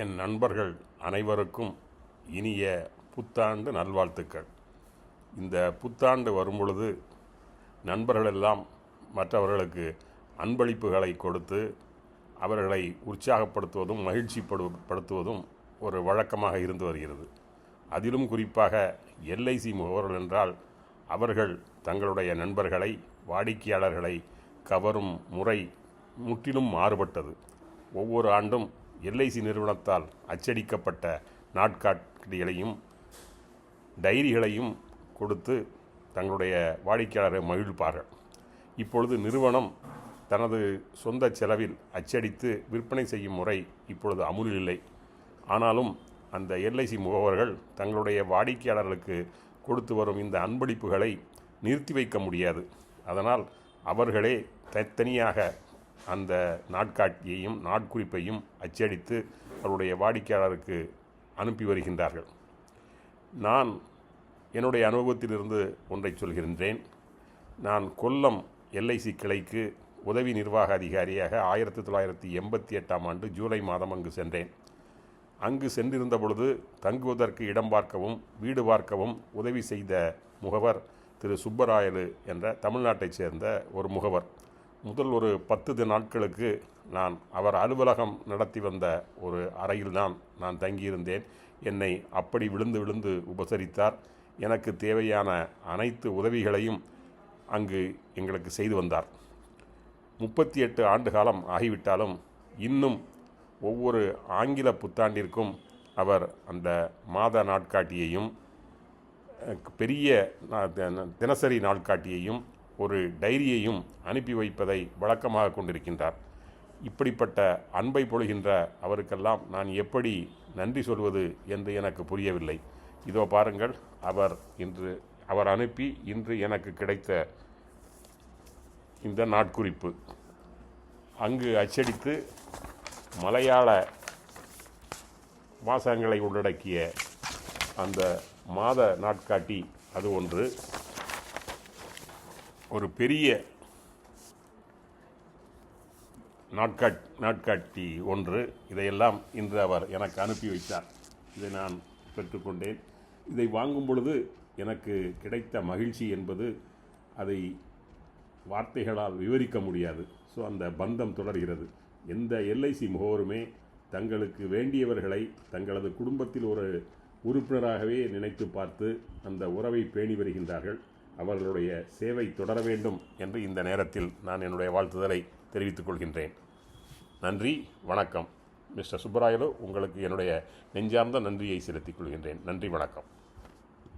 என் நண்பர்கள் அனைவருக்கும் இனிய புத்தாண்டு நல்வாழ்த்துக்கள். இந்த புத்தாண்டு வரும்பொழுது நண்பர்களெல்லாம் மற்றவர்களுக்கு அன்பளிப்புகளை கொடுத்து அவர்களை உற்சாகப்படுத்துவதும் மகிழ்ச்சிப்படுத்துவதும் ஒரு வழக்கமாக இருந்து வருகிறது. அதிலும் குறிப்பாக எல்ஐசி முகவர்கள் என்றால் அவர்கள் தங்களுடைய நண்பர்களை, வாடிக்கையாளர்களை கவரும் முறை முற்றிலும் மாறுபட்டது. ஒவ்வொரு ஆண்டும் எல்ஐசி நிறுவனத்தால் அச்சடிக்கப்பட்ட நாட்காட்டிகளையும் டைரிகளையும் கொடுத்து தங்களுடைய வாடிக்கையாளரை மகிழ்ப்பார்கள். இப்பொழுது நிறுவனம் தனது சொந்த செலவில் அச்சடித்து விற்பனை செய்யும் முறை இப்பொழுது அமுலில் இல்லை. ஆனாலும் அந்த எல்ஐசி முகவர்கள் தங்களுடைய வாடிக்கையாளர்களுக்கு கொடுத்து வரும் இந்த அன்பளிப்புகளை நிறுத்தி வைக்க முடியாது. அதனால் அவர்களே தனித்தனியாக அந்த நாட்காட்டியையும் நாட்குறிப்பையும் அச்சடித்து அவருடைய வாடிக்கையாளருக்கு அனுப்பி வருகின்றார்கள். நான் என்னுடைய அனுபவத்திலிருந்து ஒன்றை சொல்கின்றேன். நான் கொல்லம் எல்ஐசி கிளைக்கு உதவி நிர்வாக அதிகாரியாக 1988ஆம் ஆண்டு ஜூலை மாதம் அங்கு சென்றேன். அங்கு சென்றிருந்த பொழுது தங்குவதற்கு இடம் பார்க்கவும் வீடு பார்க்கவும் உதவி செய்த முகவர் திரு சுப்பராயலு என்ற தமிழ்நாட்டைச் சேர்ந்த ஒரு முகவர். முதல் ஒரு 10 நாட்களுக்கு நான் அவர் அலுவலகம் நடத்தி வந்த ஒரு அறையில்தான் நான் தங்கியிருந்தேன். என்னை அப்படி விழுந்து விழுந்து உபசரித்தார். எனக்கு தேவையான அனைத்து உதவிகளையும் அங்கு எங்களுக்கு செய்து வந்தார். 38 ஆண்டு காலம் ஆகிவிட்டாலும் இன்னும் ஒவ்வொரு ஆங்கில புத்தாண்டிற்கும் அவர் அந்த மாத நாட்காட்டியையும் பெரிய தினசரி நாட்காட்டியையும் ஒரு டைரியையும் அனுப்பி வைப்பதை வழக்கமாக கொண்டிருக்கின்றார். இப்படிப்பட்ட அன்பை பொழிகின்ற அவருக்கெல்லாம் நான் எப்படி நன்றி சொல்வது என்று எனக்கு புரியவில்லை. இதோ பாருங்கள், அவர் அனுப்பி இன்று எனக்கு கிடைத்த இந்த நாட்குறிப்பு. அங்கு அச்சடித்து மலையாள வாசகங்களை உள்ளடக்கிய அந்த மாத நாட்காட்டி அது ஒன்று, ஒரு பெரிய நாட்காட்டி ஒன்று. இதையெல்லாம் இன்று அவர் எனக்கு அனுப்பி வைத்தார். இதை நான் பெற்றுக்கொண்டேன். இதை வாங்கும் பொழுது எனக்கு கிடைத்த மகிழ்ச்சி என்பது அதை வார்த்தைகளால் விவரிக்க முடியாது. ஸோ அந்த பந்தம் தொடர்கிறது. எந்த எல்ஐசி முகவருமே தங்களுக்கு வேண்டியவர்களை தங்களது குடும்பத்தில் ஒரு உறுப்பினராகவே நினைத்து பார்த்து அந்த உறவை பேணி வருகின்றார்கள். அவர்களுடைய சேவை தொடர வேண்டும் என்று இந்த நேரத்தில் நான் என்னுடைய வாழ்த்துதலை தெரிவித்துக் கொள்கின்றேன். நன்றி, வணக்கம். மிஸ்டர் சுப்பராயலு, உங்களுக்கு என்னுடைய நெஞ்சார்ந்த நன்றியை செலுத்திக் கொள்கின்றேன். நன்றி, வணக்கம்.